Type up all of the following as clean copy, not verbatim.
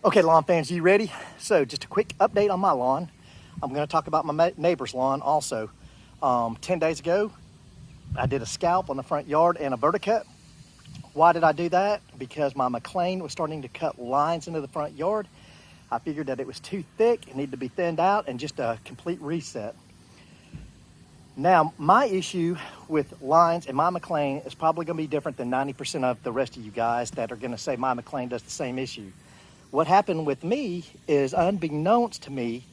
Okay, lawn fans, you ready? So just a quick update on my lawn. I'm going to talk about my neighbor's lawn also. 10 days ago, I did a scalp on the front yard and a verticut. Why did I do that? Because my McLean was starting to cut lines into the front yard. I figured that it was too thick, it needed to be thinned out, and just a complete reset. Now, my issue with lines and my McLean is probably going to be different than 90% of the rest of you guys that are going to say my McLean does the same issue. What happened with me is, unbeknownst to me,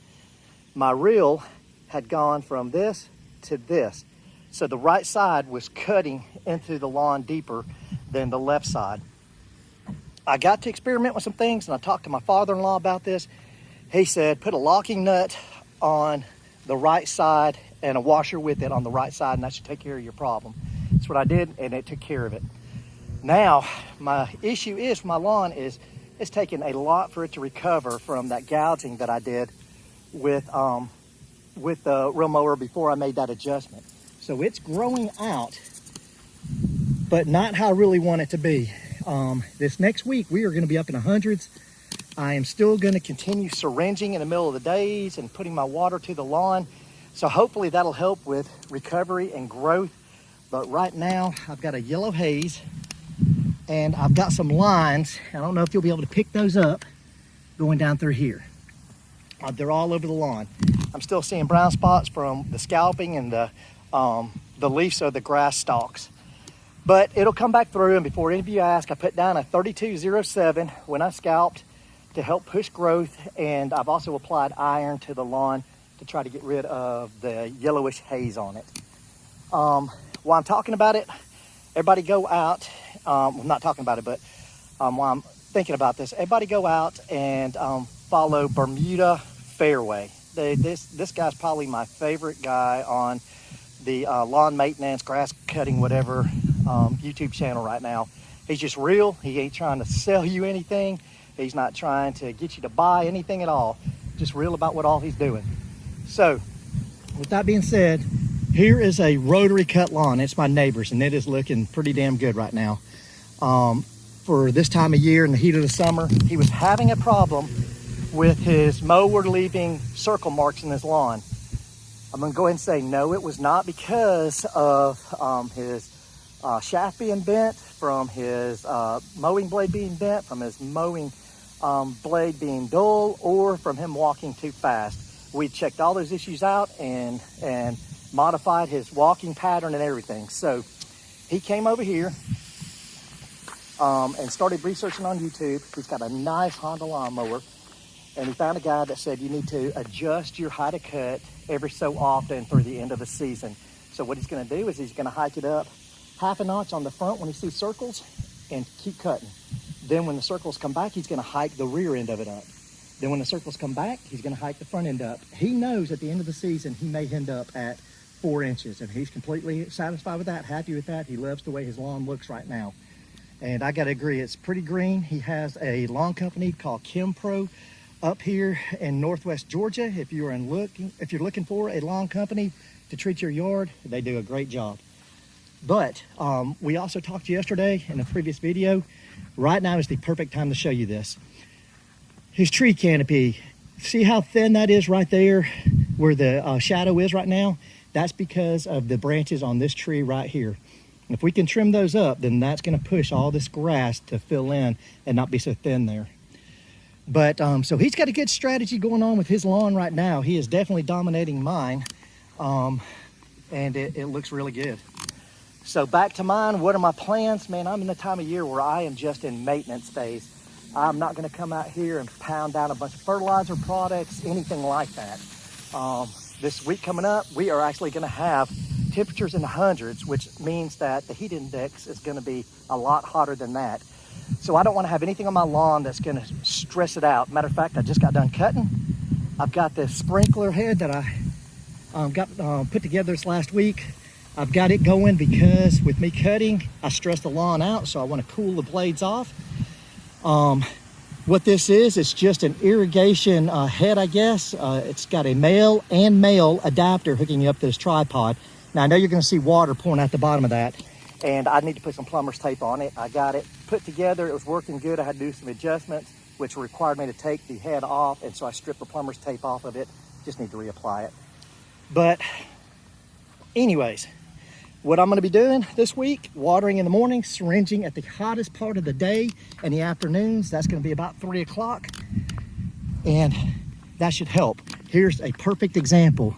my reel had gone from this to this. So the right side was cutting into the lawn deeper than the left side. I got to experiment with some things, and I talked to my father-in-law about this. He said, put a locking nut on the right side and a washer with it on the right side, and that should take care of your problem. That's what I did, and it took care of it. Now, my issue is, my lawn is, it's taken a lot for it to recover from that gouging that I did with the reel mower before I made that adjustment. So it's growing out, but not how I really want it to be. This next week, we are going to be up in the hundreds. I am still going to continue syringing in the middle of the days and putting my water to the lawn. So hopefully that'll help with recovery and growth. But right now, I've got a yellow haze and I've got some lines. I don't know if you'll be able to pick those up going down through here. They're all over the lawn. I'm still seeing brown spots from the scalping and the leaves of the grass stalks. But it'll come back through, and before any of you ask, I put down a 3207 when I scalped to help push growth, and I've also applied iron to the lawn to try to get rid of the yellowish haze on it. While I'm talking about it, everybody go out, I'm not talking about it, but while I'm thinking about this, everybody go out and follow Bermuda Fairway. This guy's probably my favorite guy on the lawn maintenance, grass cutting, whatever YouTube channel right now. He's just real. He ain't trying to sell you anything. He's not trying to get you to buy anything at all. Just real about what all he's doing. So with that being said, here is a rotary cut lawn. It's my neighbor's, and it is looking pretty damn good right now. For this time of year in the heat of the summer, he was having a problem with his mower leaving circle marks in his lawn. I'm gonna go ahead and say no, it was not because of his shaft being bent, from his mowing blade being bent, from his mowing blade being dull, or from him walking too fast. We checked all those issues out and modified his walking pattern and everything. So he came over here and started researching on YouTube. He's got a nice Honda lawnmower, and he found a guy that said you need to adjust your height of cut every so often through the end of the season. So what he's going to do is he's going to hike it up half a notch on the front when he sees circles and keep cutting. Then when the circles come back, he's going to hike the rear end of it up. Then when the circles come back, he's going to hike the front end up. He knows at the end of the season he may end up at 4 inches, and he's completely satisfied with that, happy with that. He loves the way his lawn looks right now. And I got to agree, it's pretty green. He has a lawn company called Kim Pro up here in Northwest Georgia. If you're looking for a lawn company to treat your yard, they do a great job. But we also talked yesterday in a previous video. Right now is the perfect time to show you this. His tree canopy, see how thin that is right there where the shadow is right now? That's because of the branches on this tree right here. If we can trim those up, then that's going to push all this grass to fill in and not be so thin there. But so he's got a good strategy going on with his lawn right now. He is definitely dominating mine, and it looks really good. So back to mine, what are my plans? Man, I'm in the time of year where I am just in maintenance phase. I'm not going to come out here and pound down a bunch of fertilizer products, anything like that. This week coming up, we are actually going to have temperatures in the hundreds, which means that the heat index is going to be a lot hotter than that. So I don't want to have anything on my lawn that's going to stress it out. Matter of fact, I just got done cutting. I've got this sprinkler head that I got put together this last week. I've got it going because with me cutting, I stress the lawn out, so I want to cool the blades off. What this is, it's just an irrigation head, I guess. It's got a male and male adapter hooking up to this tripod. Now, I know you're going to see water pouring out the bottom of that, and I need to put some plumber's tape on it. I got it put together. It was working good. I had to do some adjustments. which required me to take the head off, and so I stripped the plumber's tape off of it. Just need to reapply it. But anyways, what I'm gonna be doing this week, watering in the morning, syringing at the hottest part of the day in the afternoons. That's gonna be about 3 o'clock, and that should help. Here's a perfect example.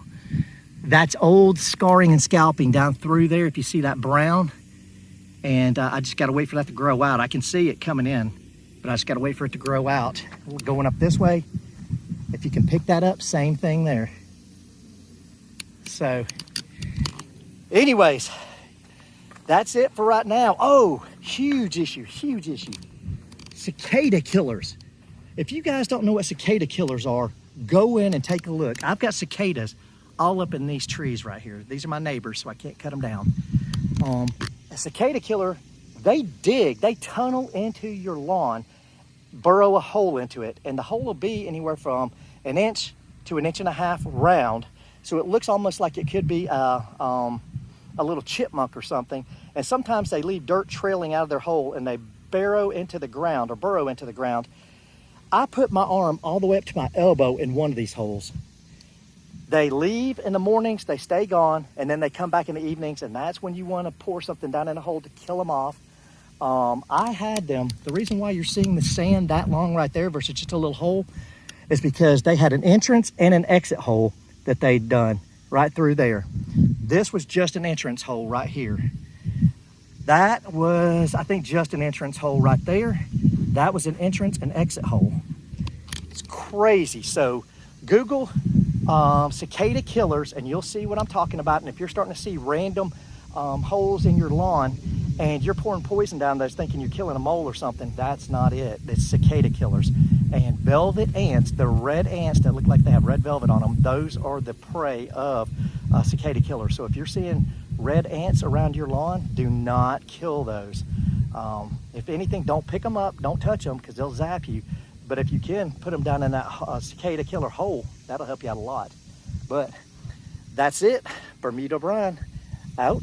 That's old scarring and scalping down through there, if you see that brown. And I just gotta wait for that to grow out. I can see it coming in, but I just gotta wait for it to grow out. Going up this way, if you can pick that up, same thing there. So, anyways, that's it for right now. Oh, huge issue, huge issue. Cicada killers. If you guys don't know what cicada killers are, go in and take a look. I've got cicadas all up in these trees right here. These are my neighbors, so I can't cut them down. A cicada killer, they tunnel into your lawn, burrow a hole into it, and the hole will be anywhere from 1 inch to 1.5 inches round. So it looks almost like it could be a little chipmunk or something. And sometimes they leave dirt trailing out of their hole and they burrow into the ground. I put my arm all the way up to my elbow in one of these holes. They leave in the mornings, they stay gone, and then they come back in the evenings, and that's when you want to pour something down in the hole to kill them off. I had them, the reason why you're seeing the sand that long right there versus just a little hole is because they had an entrance and an exit hole that they'd done right through there. This was just an entrance hole right here. That was, I think, just an entrance hole right there. That was an entrance and exit hole. It's crazy. So Google cicada killers and you'll see what I'm talking about. And if you're starting to see random holes in your lawn and you're pouring poison down those thinking you're killing a mole or something, that's not it. It's cicada killers. And velvet ants, the red ants that look like they have red velvet on them, those are the prey of cicada killers. So if you're seeing red ants around your lawn, do not kill those. If anything, don't pick them up, don't touch them because they'll zap you. But if you can, put them down in that cicada killer hole. That'll help you out a lot. But that's it. Bermuda Brian, out.